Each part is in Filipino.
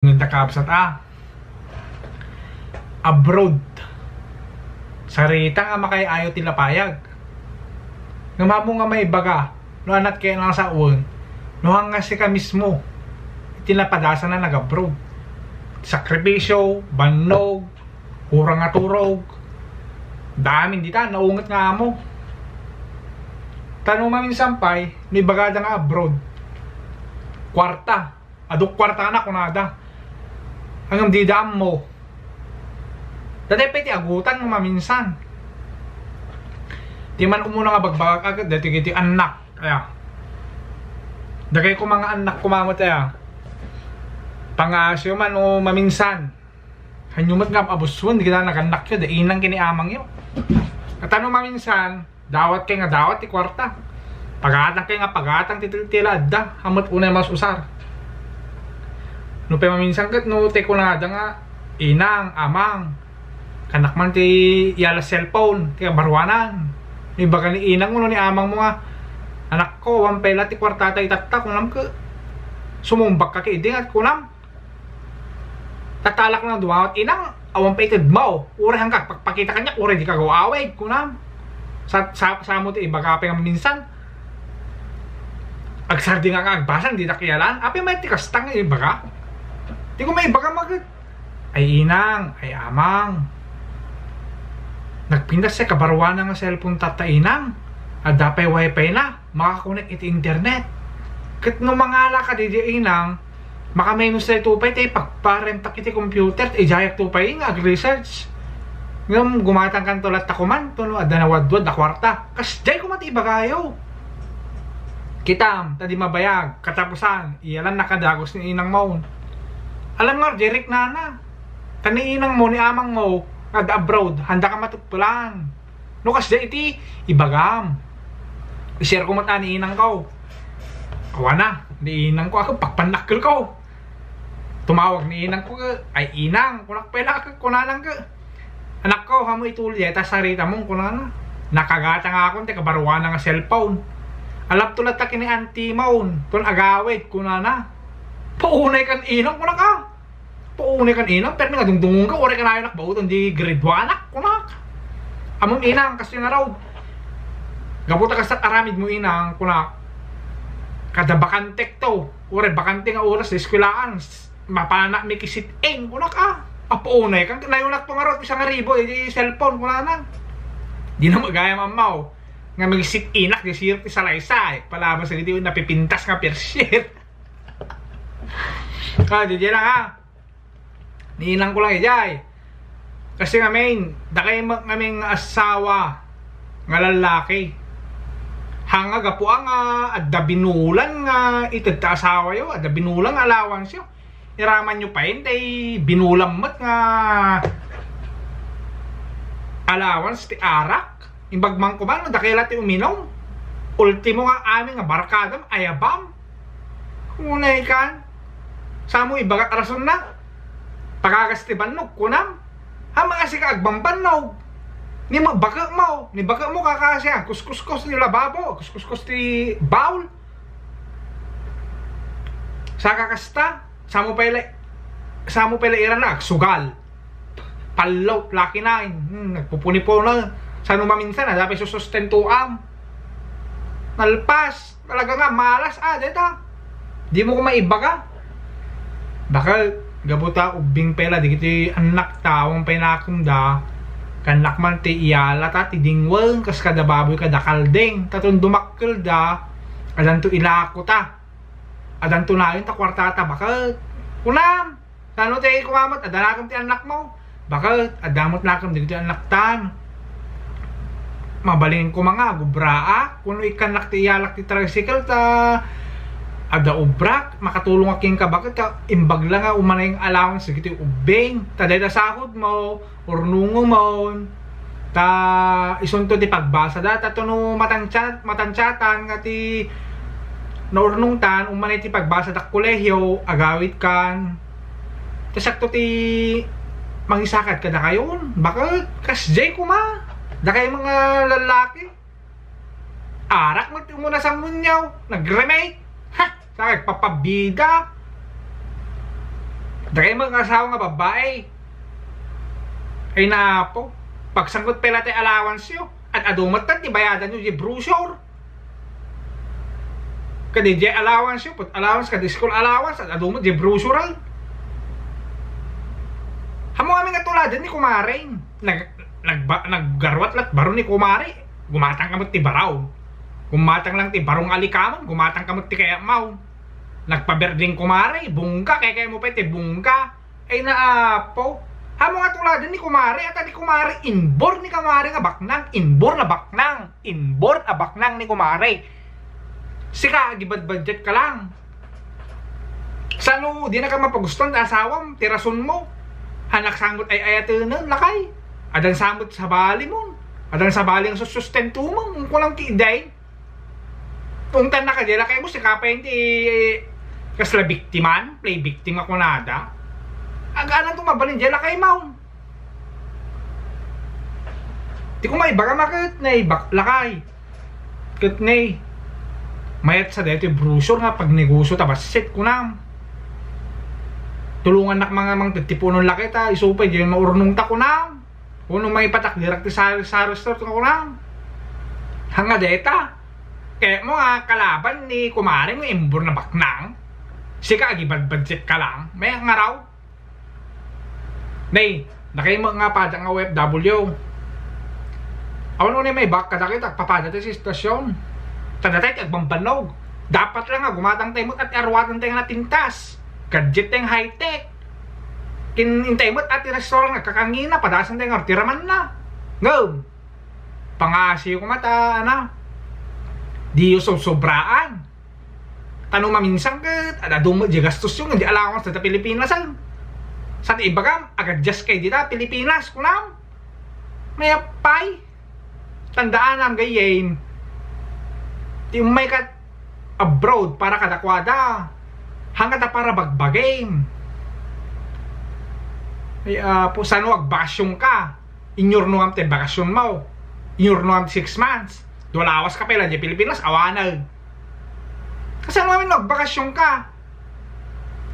Ngunta kapsat abroad sarita nga makay ayo tila payag nga mamo nga may baga no anat kay lang sa uwan no hanga si ka mismo itinapadasan na nag-abroad sakripisyo, bannog, urang nga turog daming dita naungat nga mo tanong mamin sampay may bagada nga abroad kwarta aduk kwarta na kunada hanggang di daan mo dati pwede agutan mo maminsan di man umuna nga bagbagak agad dati kiti anak kaya dagay ko mga anak kumamot kaya pangasyo man o maminsan hanyumat nga abuswan di kita naganak yun dainang kiniamang yun katanong maminsan dawat kay nga dawat ti kwarta pagatang kay nga pagatang titiltila da hamot unay mas usar no pa maminsan kat no te kunada nga inang amang kanak man ti yala cellphone kaya barwanan ni baga ni inang mo ni amang mo nga anak ko wampela ti kwartata itatta kunam ka sumumbak ka kay iding at kunam tatalak na duwawat inang awang paitid mo ure hanggang pagpakita kanya ure di ka gawaway kunam sa mo ti ibaga pa nga minsan agsardi nga agbasan di takiyalan api may ti kastang ibaga di ko may ibaga mag ay inang ay amang nagpindas sa kabarwanan nga cellphone tata inang at dapay wifi na makakonek iti internet kat no mangala ka di inang makamenos sa itupay tayo pagparemtak iti computer jayak tupay nga ag-research ngam gumatang kan tulat takuman tuno adda na wadwad na kwarta kas jay kumati ibagayo kitam tadi mabayag katapusan iyalan nakadagos ni inang maun alam nga Jeric nana tani inang mo ni amang mo ad abroad handa ka matutpulan no kasi iti ibagam i-share ko mata ni inang ko awana ni inang ko ako pagpanakil ko tumawag ni inang ko ay inang kunak pala ka kunalang ka anak ko hamo ituli eta sarita mong kunana nakagata nga ako te kabaruan nga cellphone alap tulat ta kini anti maun kun agawit kunana paunay kan inang kunak ka paunay kan inang pero nga dungdungon ka ore ka na anak bautan di grade 1 anak kunak among inang kasi nga raw gabuta ka sa aramid mo inang kunak kada bakantek to ore bakante nga oras sa eskwelaan mapana mi kisit eng kunak paunay kan nayunak to nga raw isang ribo di cellphone kunana di na magaya mamaw nga mag-sit inak di sirti sa laysay palabas sa dito napipintas nga persier di lang niinang ko lang ijay kasi nga main dakay ngaming asawa nga lalaki hanga gapuang adda binulan nga itagta asawa yo adda binulang allowance yo iraman nyo pa yun day binulang mat nga allowance ti arak imbagmang ko man dakila ti uminom ultimo nga amin nga barkadam ayabam unay kan samo ibaga rason na pagagas ti bannog kunam hama kasi ka agbambannog ni baka mo kakasya kuskus ti lababo kuskus ti bowl sa kakasta samo pala iran na sugal palaw laki na nagpupuni po na sa numaminsan dapat susustentuam nalpas talaga nga malas deta di mo ko maibaga baka gabuta ubing pela di kiti anak tawang pinakunda kanak man ti iyala ta ti dingweng kas kada baboy kada kaldeng taton dumakkel da adan to ilako ta adan to nayon ta kwartata baka kunam sano ti kumamat adanakam ti anak mo baka adamot nakam di kiti anak tan mabalingin ko mga gubraa kuno ikanak ti iyalak ti tricycle ta ada ubrak makatulong aking ka bakit ka imbag lang nga umanay yung allowance kiti ubeng taday da sahod mo urnungo mo ta isunto ti pagbasa da tato no matanchatan nga ti naurnong tan umanay ti pagbasa da kolehyo agawit kan ta sakto ti mangisakat ka da kayon bakit kasjay kuma da kayo mga lalaki arak mo na sa munyaw nagremake ha sa papabida Dahil mga asawa nga babae. Ay na po. Pagsangkot pala tayo allowance nyo. At adumat tan, tibayadan nyo di brochure. Kadi di allowance nyo. Put allowance, kadi school allowance. At adumat di brochure. Hamo kami nga tuladan ni Kumaring. Naggarwat lat baro ni Kumari. Gumatang kamot ti baraw. Gumatang lang ti barong alikaman. Gumatang kamot ti kaya mau. Nagpaberding Kumari. Bungka. Kaya mo pa ti bungka. Ay naapo. Hamo nga tuladan ni Kumari. At ni Kumari. Inbor ni Kumari nga baknang. Inbor na baknang. Inbor na baknang ni Kumari. Sika, gibad-budget ka lang. Sano, di na ka mapaguston na asawam. Tirason mo. Hanak sangot ay ayatunan. Lakay. Adan samot sa bali mo. Adan sa bali ang susustento mo. Kung kulang kiiday. Tungtan na ka dila kayo mo. Sikapay hindi kasla biktiman. Play victim ako nada. Aganan itong mabalin dila kayo mo. Di ko may baga makit na lakay. Kit na mayat sa dito brochure nga pag negosyo tapos set ko na. Tulungan nak mga titipunon laki ta. Isupay dyan maurnong ta ko na. Kung may patak direkti sa restore ko na. Hanga deta. Kaya mo nga kalaban ni Kumari mo imbor na baknang. Sika agibad-budget ka lang. May nga raw. Nay, nakay mo nga padang nga OFW. Awan mo may bak kadakit agpapada tayo sa istasyon. Tadatay agbambanog. Dapat lang nga gumatang tayo mo at arwatan tayo na tintas. Gadget tayong high-tech. Kinintay mo at restaurant nagkakangina. Padasan tayo nga tiraman na. Go! Pangasiyo ko mata, ano? Di yung sobraan. Tanong maminsang kat. Ada mo, di gastos yung hindi allowance sa Pilipinas. Sa iba ka, agad just kay dita, Pilipinas. Kunam. May apay. Tandaan ang gayem. Di may kat abroad para kadakwada. Hanggat na para bagbagame. Ay, po saan agbakasyon ka? Inyorno am te bakasyon mo. Inyorno am 6 months. Dolawas ka pala di Pilipinas, awanag. Kasi ano namin nagbakasyon ka?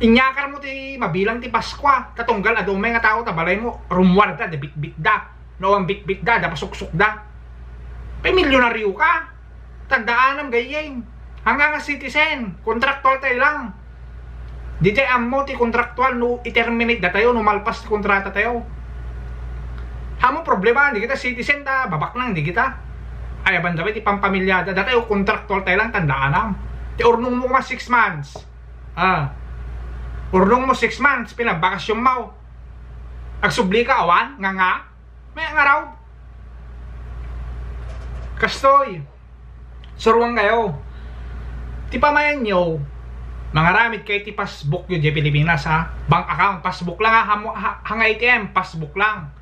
Inyakar mo ti mabilang ti Paskwa. Katunggal adumay nga tao tabalay mo. Rumwar da, de bit-bit da. Nawang bit-bit da, da pasuk-suk da. Pay milyonaryo ka. Tandaan ang gayeng. Hanggang nga citizen. Kontraktual tayo lang. Di tayo amo ti kontraktual no i-terminate da tayo, no malpas ti kontrata tayo. Hamo problema, di kita citizen ta, babak nang di kita. Ay bandabi ti pampamilyada, da tayo kontraktual tayo lang, tandaan am. Ti urnong mo 6 months. Urnong mo 6 months, pinabakasyon mo. Agsubli ka awan, nga. May nga raw. Kastoy. Suruang kayo. Ti pamayan nyo. Mga ramit kay ti passbook yun di Pilipinas ha. Bank account, passbook lang ha. Hang ATM, passbook lang.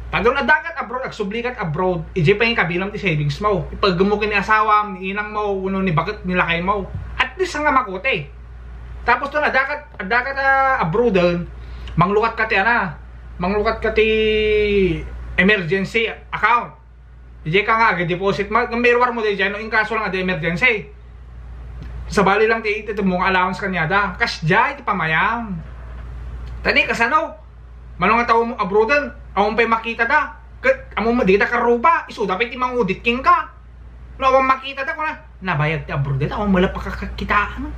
Pag doon adagat abroad, agsublikat abroad, ije pa yung kabilang ti savings mo. Ipagumukin ni asawa, ni inang mo, uno ni bakit nilakay mo. At least nga makote. Tapos doon adagat abroad doon, manglukat ka ti manglukat ka ti emergency account. Ije ka nga, deposit mo, mirwar mo di dyan, no, in kaso lang ada emergency. Sa bali lang ti ito mong allowance kanyada. Kas jay ti pamayam. Tani kasano? Manong nga tao mo abroadan, awang pa'y makita da. Kat amo mo dita karuba, iso dapat ti mangudit king ka. No, awang makita da ko na. Nabayag ti abroadan, awang mula pakakakitaan.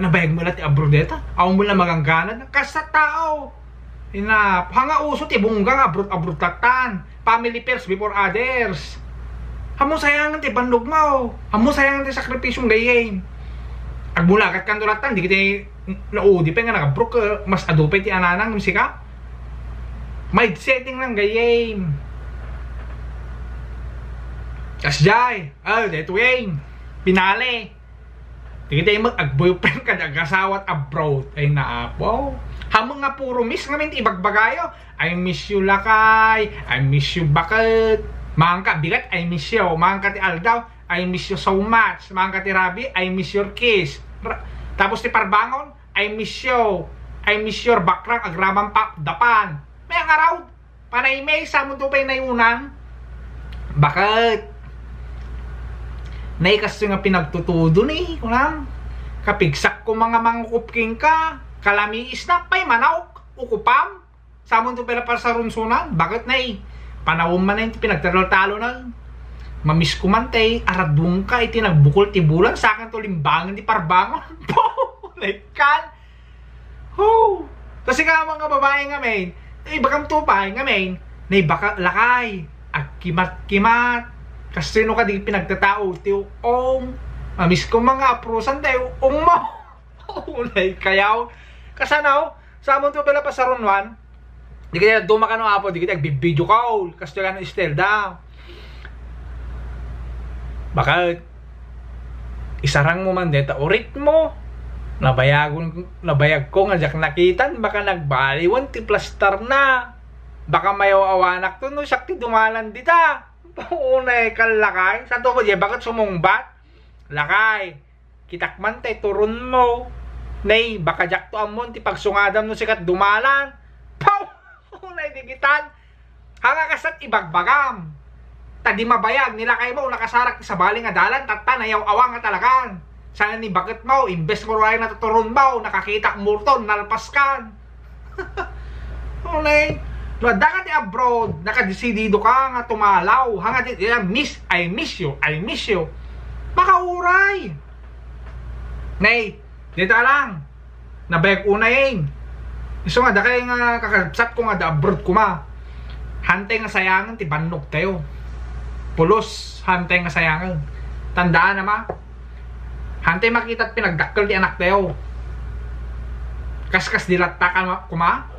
Nabayag mula ti abroadan, awang mula magangganan. Kas sa tao. Hanga uso ti bunggang abroad tatan. Family first before others. Hamo sayangan ti bandog mo. Hamo sayangan ti sakripisyong gayeng. Agmulakat kan tulatan, di kita naudi pa nga nakabrok, mas adupay ti ananang musika. Mind setting lang gayeng. Kasjay, dito yung pinali. Di kita yung mag-boyfriend ka, nag-asawat abroad. Ay naapo. Hamo nga puro miss nga minti ibagbagayo. I miss you lakay, I miss you bakit. Mangka bigat, I miss you. Mangka ti Aldaw, I miss you so much. Mangka ti Rabi, I miss your kiss. Tapos ti Parbangon, I miss you. I miss your background, agramang dapan. May ang araw, panay may sa mundo pa'y nayunan. Bakit? Naikas nga pinagtutudo ni, kunam. Kapigsak ko mga mangkupking ka. kalami isna pay manawk ukupam samon to pala para sa runsunan bakit na panawon man na yung pinagtalo-talo na mamiss ko man tay aradung ka iti nagbukol ti bulan sa akin to limbangan di parbangon po naikan kasi nga mga babae nga main bakam tupay nga main na baka lakay at kimat-kimat kasi no ka di pinagtatao ti mamiss ko mga aprusan tayo mo ulay kayaw kasanaw sa amon to pala pa sa runwan di kaya dumaka no apo di kaya video call kasi ka no istelda baka isarang mo man deta urit mo nabayag ko nga jak nakitan baka nagbaliwan ti plastar na baka mayaw awanak to no sakti dumalan dita unay kalakay sa to mo di bakit sumungbat lakay kitakman tay turun mo nay baka jak to amon ti pagsungadam no sikat dumalan pow unay digitan hanga kasat ibagbagam tadi mabayag nila kay mo nakasarak sa bali nga dalan tatta nayaw awang nga talakan sana ni bakit mo imbes mo ray natuturon mo nakakita murton nalpaskan unay dagat ti abroad nakadesidido ka nga tumalaw hanga ti I miss you makauray nay dito lang nabayag unay iso nga dakay nga kakabsat ko nga da abroad kuma hantay nga sayangan ti bannog tayo pulos hantay nga sayangan tandaan nama hantay makita at pinagdakkel ti anak tayo kaskas dilatta ka kuma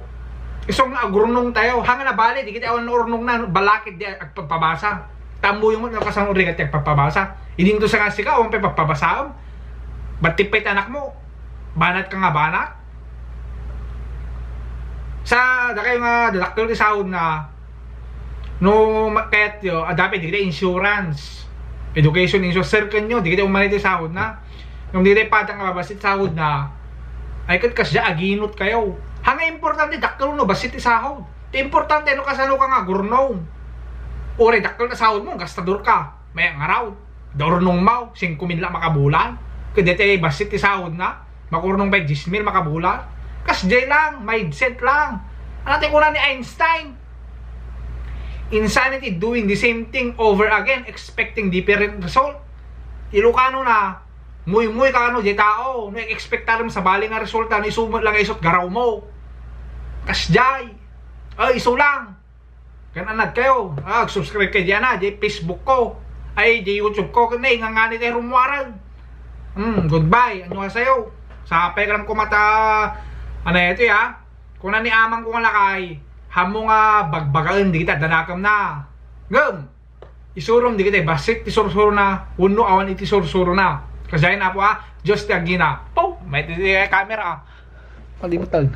isong nga agurnong tayo hanga na bali di kita awan urnong na balakid di agpapabasa tambo yung mga kasang urigat yung agpapabasa hindi to sa kasi ka awan pa papabasaan ba't tipay anak mo banat ka nga banat sa dakayo nga dadakkel ti sahod na no kahit yo dapat di kita insurance education insurance circle nyo di kita umanay ti sahod na kung di kita patang kababasit sahod na ay kat kasya aginot kayo hanga importante dakkel no basit ti sahod ti importante no kasano ka nga gurnong ore dakkel na sahod mo gastador ka may ngaraw dornong mau 5,000 la makabulan kudete basit ti sahod na makurnong pa 10,000 makabulan kasjay lang mindset lang anatin ko na ni Einstein insanity doing the same thing over again expecting different result ilukano na muy ka ano di tao no expectarim sa bali nga resulta no isumot lang isot garaw mo kasjay ay iso lang kananad kayo subscribe kayo dyan di Facebook ko ay di YouTube ko kanay nga nga tayo rumwaran goodbye ano nga sayo sa pegram ko mata ano ito ya kung na ni amang ko nga lakay hamo nga bagbagaan di kita danakam na gum isurom di kita basit ti sursuro na uno awan iti sursuro na kasi na po Diyos ti agina po may ti camera palimutan